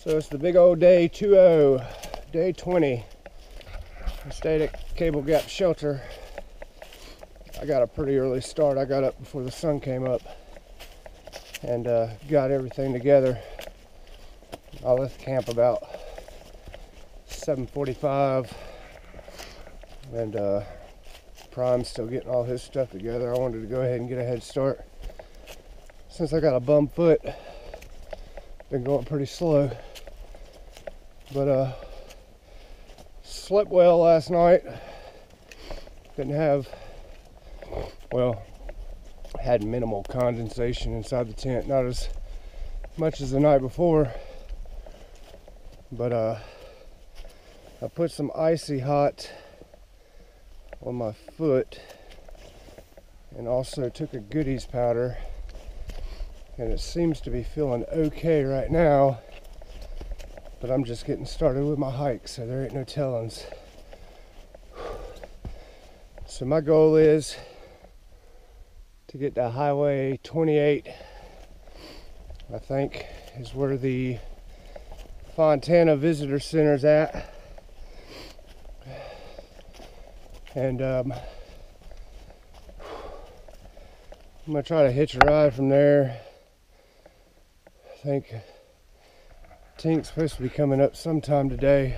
So it's the big old day 20, day 20. I stayed at Cable Gap Shelter. I got a pretty early start. I got up before the sun came up and got everything together. I left camp about 7:45 and Prime's still getting all his stuff together. I wanted to go ahead and get a head start. Since I got a bum foot, been going pretty slow. But slept well last night. Didn't have, well, had minimal condensation inside the tent, not as much as the night before. But I put some icy hot on my foot and also took a goodies powder, and it seems to be feeling okay right now, but I'm just getting started with my hike, so there ain't no tellings. So my goal is to get to Highway 28, I think is where the Fontana Visitor Center's at. And I'm gonna try to hitch a ride from there. I think Tink's supposed to be coming up sometime today,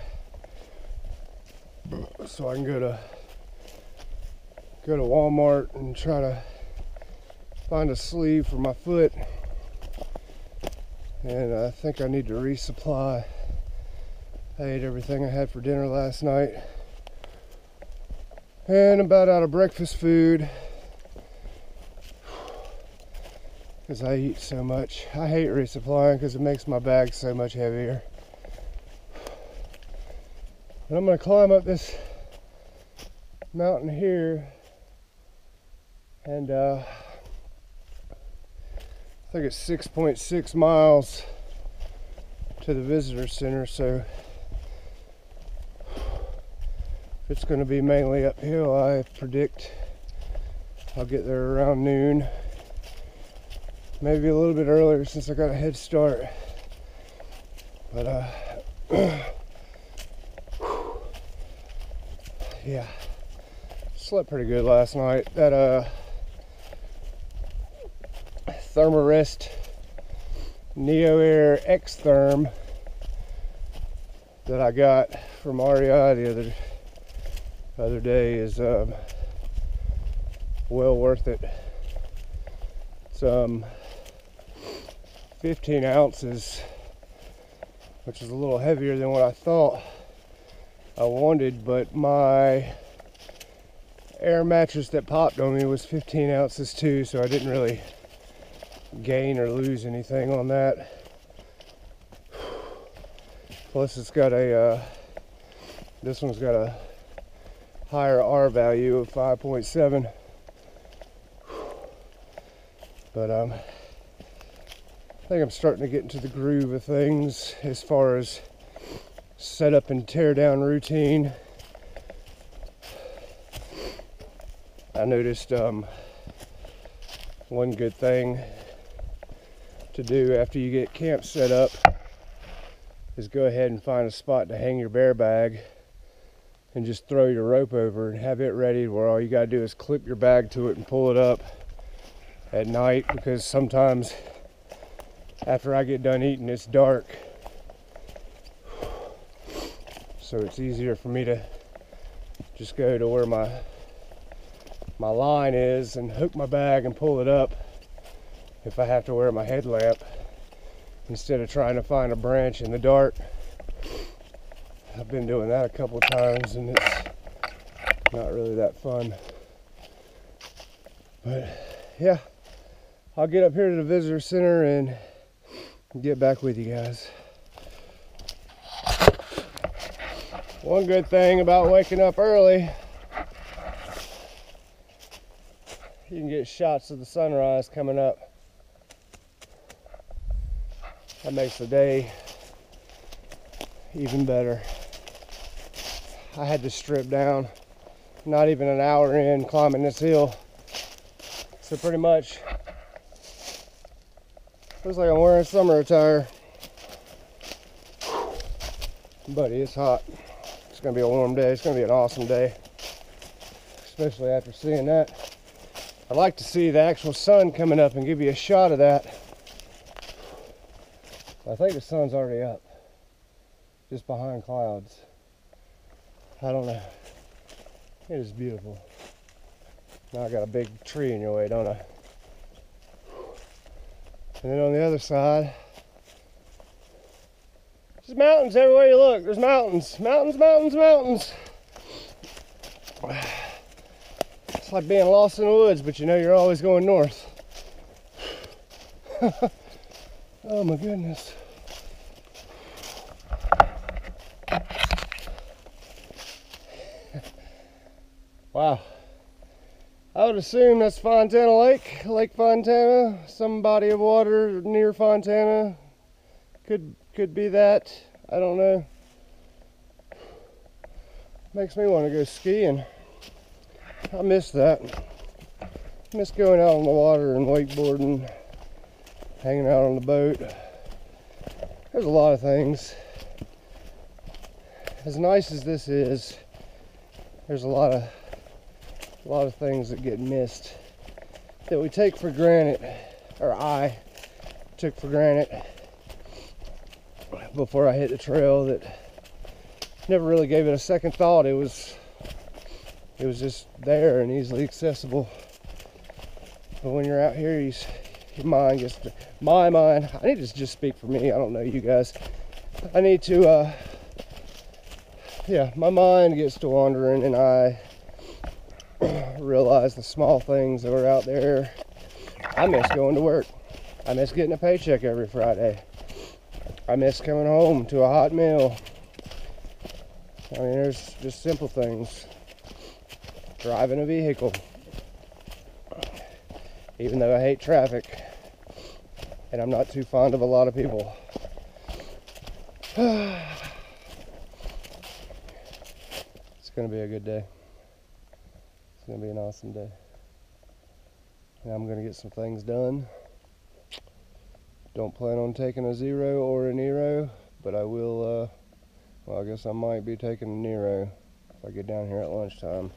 so I can go to Walmart and try to find a sleeve for my foot. And I think I need to resupply. I ate everything I had for dinner last night, and I'm about out of breakfast food because I eat so much. I hate resupplying because it makes my bag so much heavier. But I'm going to climb up this mountain here, and I think it's 6.6 miles to the visitor center, so if it's going to be mainly uphill, I predict I'll get there around noon. Maybe a little bit earlier since I got a head start. But yeah, slept pretty good last night. That Thermarest Neo Air X Therm that I got from REI the other day is well worth it. It's 15 ounces, which is a little heavier than what I thought I wanted, but my air mattress that popped on me was 15 ounces too, so I didn't really gain or lose anything on that. Plus it's got a this one's got a higher R value of 5.7. But I think I'm starting to get into the groove of things as far as setup and tear down routine. I noticed one good thing to do after you get camp set up is go ahead and find a spot to hang your bear bag and just throw your rope over and have it ready where all you gotta do is clip your bag to it and pull it up at night, because sometimes after I get done eating it's dark, so it's easier for me to just go to where my line is and hook my bag and pull it up if I have to wear my headlamp, instead of trying to find a branch in the dark. I've been doing that a couple times and it's not really that fun. But yeah, I'll get up here to the visitor center and get back with you guys. One good thing about waking up early, you can get shots of the sunrise coming up. That makes the day even better. I had to strip down not even an hour in climbing this hill, so pretty much looks like I'm wearing summer attire. Buddy, it's hot. It's gonna be a warm day. It's gonna be an awesome day, especially after seeing that. I'd like to see the actual sun coming up and give you a shot of that. I think the sun's already up, just behind clouds. I don't know. It is beautiful. Now I got a big tree in your way, don't I? And then on the other side, there's mountains everywhere you look. There's mountains, mountains, mountains, mountains. It's like being lost in the woods, but you know you're always going north. Oh my goodness. Wow. I would assume that's Fontana Lake, Lake Fontana, some body of water near Fontana. Could be that. I don't know. Makes me want to go skiing. I miss that. I miss going out on the water and wakeboarding, hanging out on the boat. There's a lot of things. As nice as this is, there's a lot of things that get missed, that we take for granted, or I took for granted before I hit the trail, that never really gave it a second thought. It was just there and easily accessible. But when you're out here, your mind gets to, my mind, I need to just speak for me, I don't know you guys. I need to, yeah, my mind gets to wandering, and I realize the small things that are out there. I miss going to work. I miss getting a paycheck every Friday. I miss coming home to a hot meal. I mean, there's just simple things. Driving a vehicle. Even though I hate traffic, and I'm not too fond of a lot of people. It's gonna be a good day. It's gonna be an awesome day. And I'm gonna get some things done. Don't plan on taking a Zero or a Nero, but I will, well, I guess I might be taking a Nero if I get down here at lunchtime.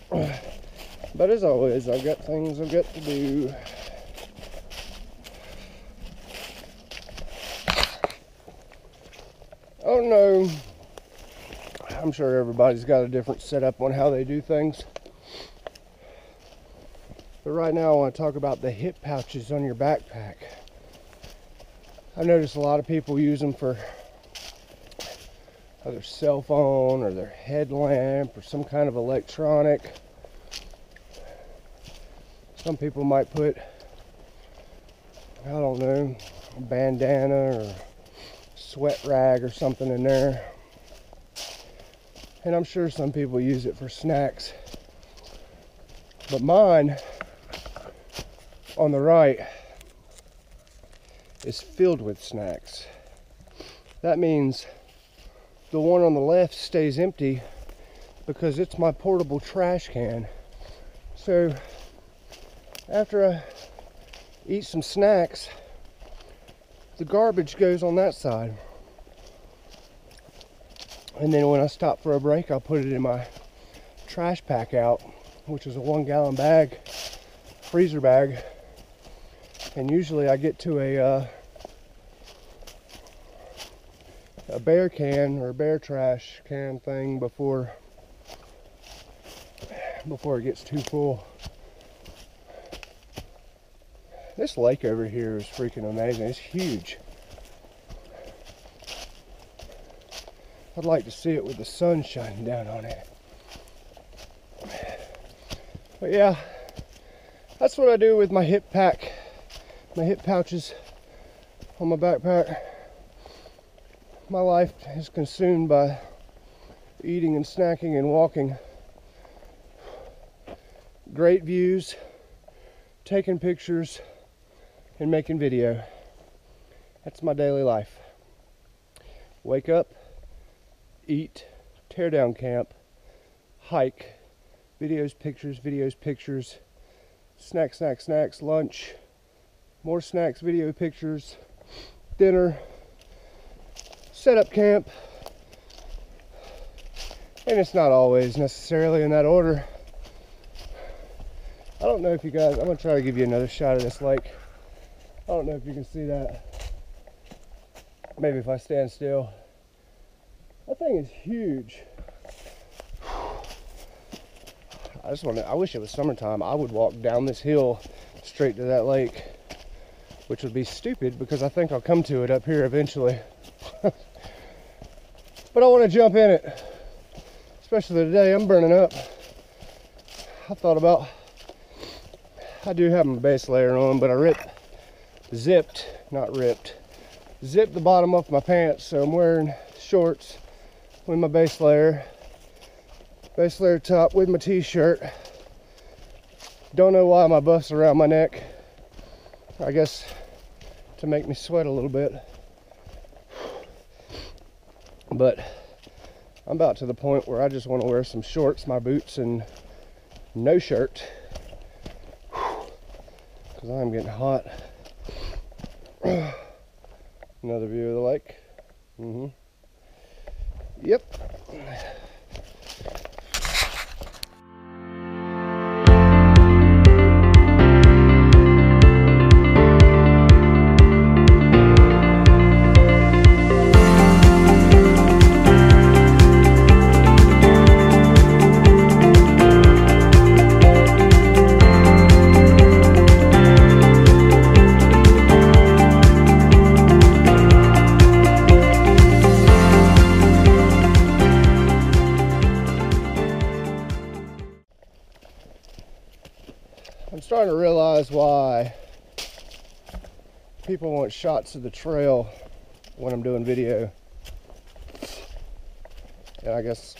But as always, I've got things I've got to do. Oh no. I'm sure everybody's got a different setup on how they do things. But right now I want to talk about the hip pouches on your backpack. I've noticed a lot of people use them for their cell phone or their headlamp or some kind of electronic. Some people might put, I don't know, a bandana or sweat rag or something in there. And I'm sure some people use it for snacks. But mine, on the right, is filled with snacks. That means the one on the left stays empty because it's my portable trash can. So after I eat some snacks, the garbage goes on that side. And then when I stop for a break, I'll put it in my trash pack out, which is a 1 gallon bag, freezer bag. And usually I get to a bear can or a bear trash can thing before it gets too full. This lake over here is freaking amazing. It's huge. I'd like to see it with the sun shining down on it. But yeah, that's what I do with my hip pack, my hip pouches on my backpack. My life is consumed by eating and snacking and walking. Great views, taking pictures, and making video. That's my daily life. Wake up, eat, tear down camp, hike, videos, pictures, snacks, lunch, more snacks, video, pictures, dinner, set up camp. And it's not always necessarily in that order. I don't know if you guys, I'm gonna try to give you another shot of this lake. I don't know if you can see that. Maybe if I stand still. That thing is huge. I wish it was summertime. I would walk down this hill straight to that lake, which would be stupid because I think I'll come to it up here eventually. But I want to jump in it, especially today. I'm burning up. I thought about, I do have my base layer on, but I zipped the bottom off my pants, so I'm wearing shorts with my base layer top with my t-shirt. Don't know why my buff's around my neck. I guess to make me sweat a little bit. But I'm about to the point where I just want to wear some shorts, my boots, and no shirt, because I'm getting hot. Another view of the lake. Yep. I'm starting to realize why people want shots of the trail when I'm doing video. And I guess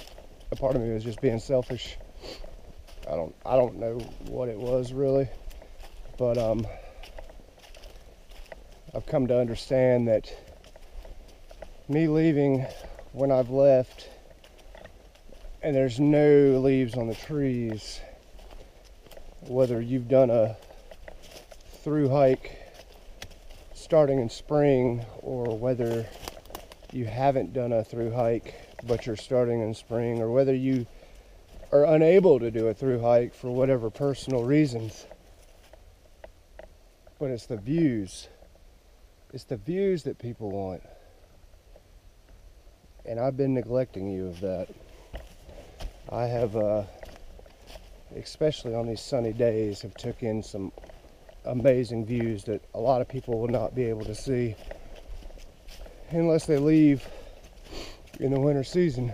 a part of me was just being selfish. I don't know what it was really, but I've come to understand that me leaving when I've left and there's no leaves on the trees, whether you've done a through hike starting in spring or whether you haven't done a through hike but you're starting in spring, or whether you are unable to do a through hike for whatever personal reasons, but it's the views that people want, and I've been neglecting you of that. I have especially on these sunny days, have took in some amazing views that a lot of people will not be able to see unless they leave in the winter season.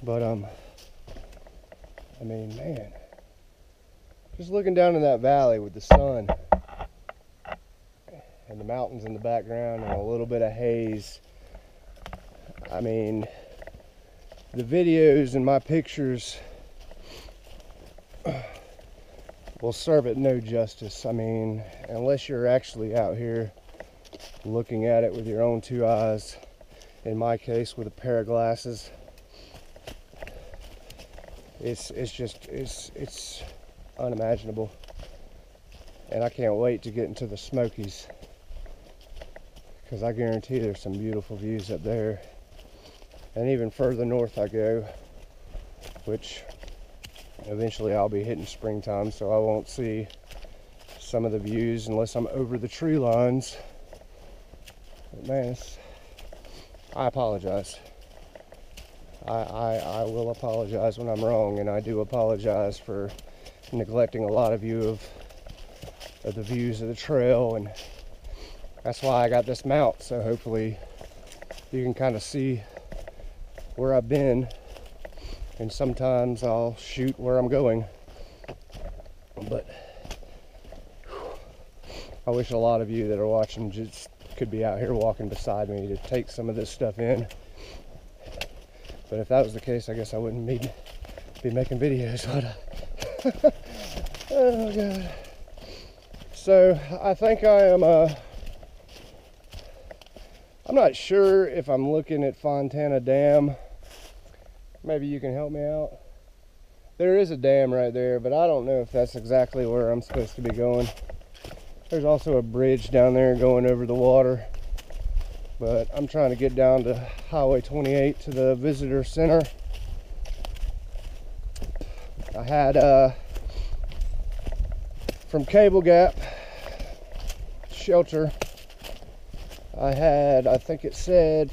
But I mean, man, just looking down in that valley with the sun and the mountains in the background and a little bit of haze, I mean, the videos and my pictures will serve it no justice. I mean, unless you're actually out here looking at it with your own two eyes, in my case with a pair of glasses, it's unimaginable. And I can't wait to get into the Smokies, because I guarantee there's some beautiful views up there. And even further north I go, which eventually I'll be hitting springtime, so I won't see some of the views unless I'm over the tree lines. But man, I apologize. I will apologize when I'm wrong, and I do apologize for neglecting a lot of you of the views of the trail, and that's why I got this mount, so hopefully you can kind of see where I've been. And sometimes I'll shoot where I'm going, but I wish a lot of you that are watching just could be out here walking beside me to take some of this stuff in. But if that was the case, I guess I wouldn't be making videos, would I? Oh God. So I think I am I'm not sure if I'm looking at Fontana Dam. Maybe you can help me out. There is a dam right there, but I don't know if that's exactly where I'm supposed to be going. There's also a bridge down there going over the water, but I'm trying to get down to Highway 28 to the visitor center. I had from Cable Gap shelter, I had, I think it said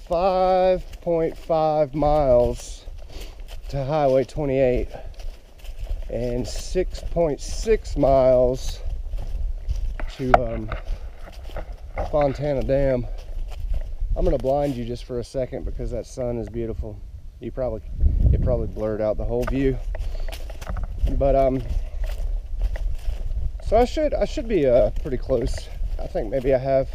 5.5 miles to Highway 28 and 6.6 miles to Fontana Dam. I'm gonna blind you just for a second because that sun is beautiful. It probably blurred out the whole view, but so I should be pretty close. I think maybe I have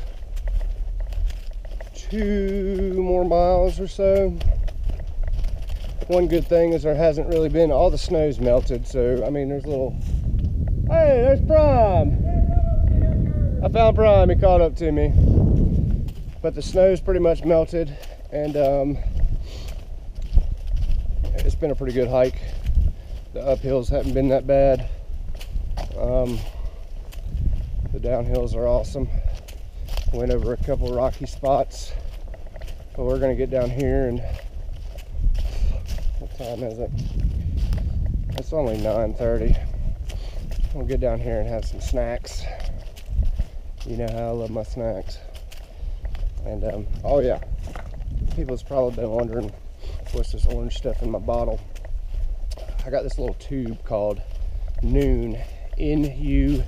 2 more miles or so. One good thing is there hasn't really been, all the snow's melted, so I mean there's little, hey, there's Prime. I found Prime, he caught up to me. But the snow's pretty much melted, and it's been a pretty good hike. The uphills haven't been that bad. The downhills are awesome. Went over a couple rocky spots, but we're gonna get down here, and what time is it? It's only 9:30. We'll get down here and have some snacks. You know how I love my snacks. And oh yeah, people's probably been wondering what's this orange stuff in my bottle. I got this little tube called Noon, N-U-U-N,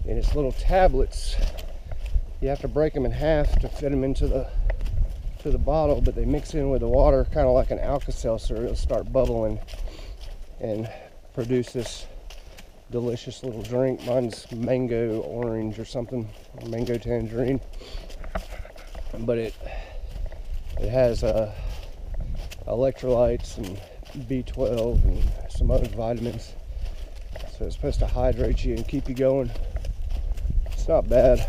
and it's little tablets. You have to break them in half to fit them into the bottle, but they mix in with the water, kind of like an Alka-Seltzer. It'll start bubbling and produce this delicious little drink. Mine's mango orange or something, or mango tangerine, but it has electrolytes and B12 and some other vitamins, so it's supposed to hydrate you and keep you going. It's not bad.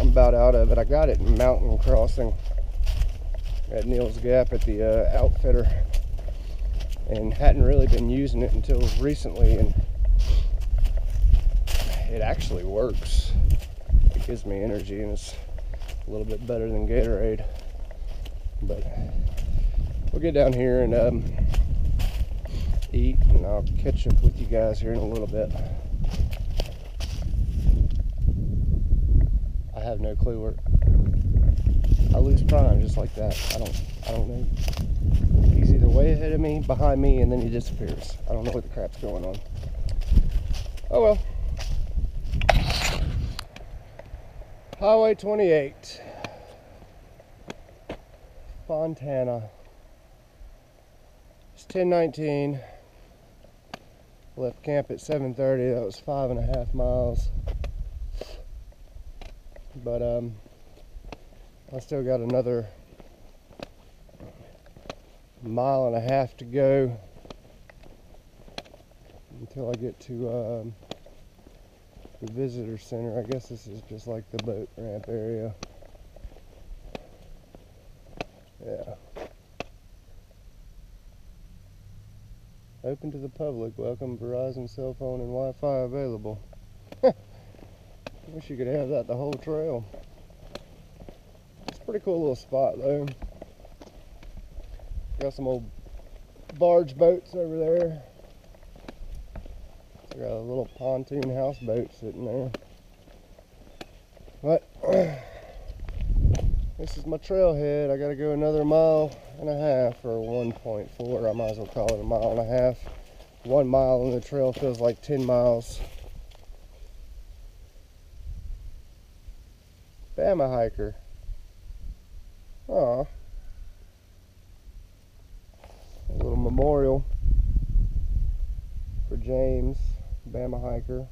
I'm about out of it. I got it in Mountain Crossing at Neil's Gap at the Outfitter, and hadn't really been using it until recently, and it actually works. It gives me energy, and it's a little bit better than Gatorade. But we'll get down here and eat, and I'll catch up with you guys here in a little bit. I have no clue where I lose Prime just like that. I don't know. He's either way ahead of me, behind me, and then he disappears. I don't know what the crap's going on. Oh well. Highway 28, Fontana. It's 10:19. Left camp at 7:30. That was 5.5 miles. But I still got another 1.5 miles to go until I get to the visitor center. I guess this is just like the boat ramp area. Yeah. Open to the public. Welcome, Verizon cell phone and Wi-Fi available. Wish you could have that the whole trail. It's a pretty cool little spot though. Got some old barge boats over there. I got a little pontoon houseboat sitting there. But this is my trailhead. I gotta go another 1.5 miles, or 1.4. I might as well call it 1.5 miles. 1 mile on the trail feels like 10 miles. Bama hiker. Aw. A little memorial for James, Bama hiker.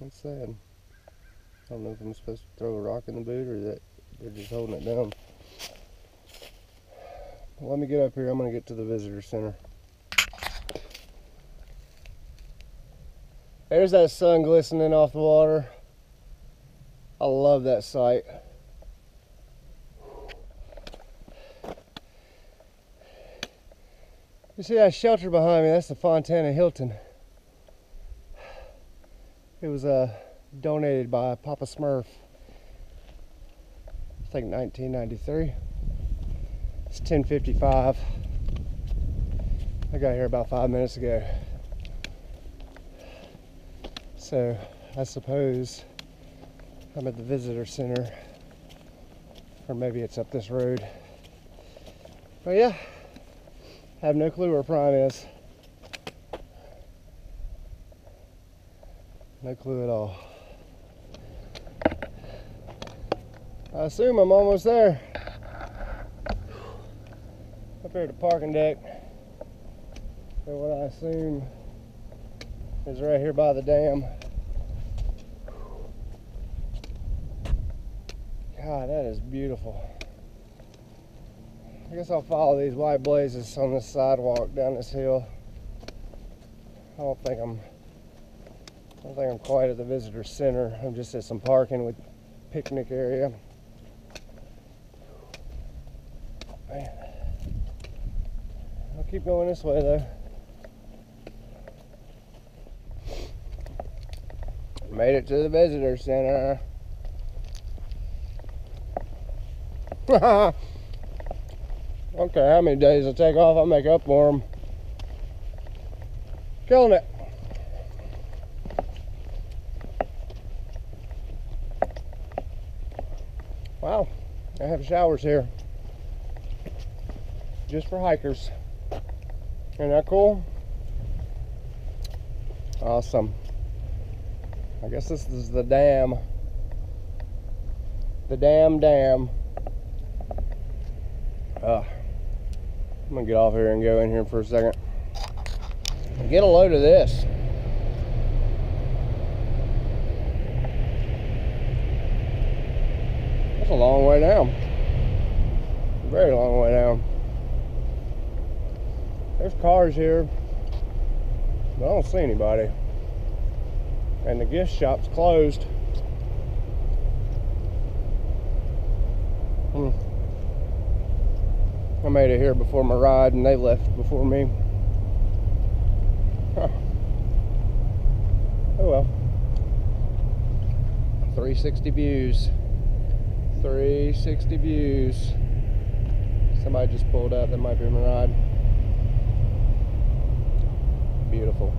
That's sad. I don't know if I'm supposed to throw a rock in the boot or that they're just holding it down. Let me get up here. I'm going to get to the visitor center. There's that sun glistening off the water. I love that sight. You see that shelter behind me? That's the Fontana Hilton. It was donated by Papa Smurf. I think 1993. It's 10:55. I got here about 5 minutes ago. So I suppose I'm at the visitor center, or maybe it's up this road. But yeah, I have no clue where Prime is. No clue at all. I assume I'm almost there. Up here at the parking deck. So what I assume is right here by the dam. God, that is beautiful. I guess I'll follow these white blazes on this sidewalk down this hill. I don't think I'm quite at the visitor center. I'm just at some parking with picnic area. Man. I'll keep going this way though. Made it to the visitor center. Okay, how many days I take off, I'll make up for them. Killing it. Wow, I have showers here. Just for hikers. Isn't that cool? Awesome. I guess this is the dam. The dam. I'm gonna get off here and go in here for a second. Get a load of this. That's a long way down. A very long way down. There's cars here, but I don't see anybody. And the gift shop's closed. I made it here before my ride and they left before me. Huh. Oh well. 360 views. 360 views. Somebody just pulled up. That might be my ride. Beautiful.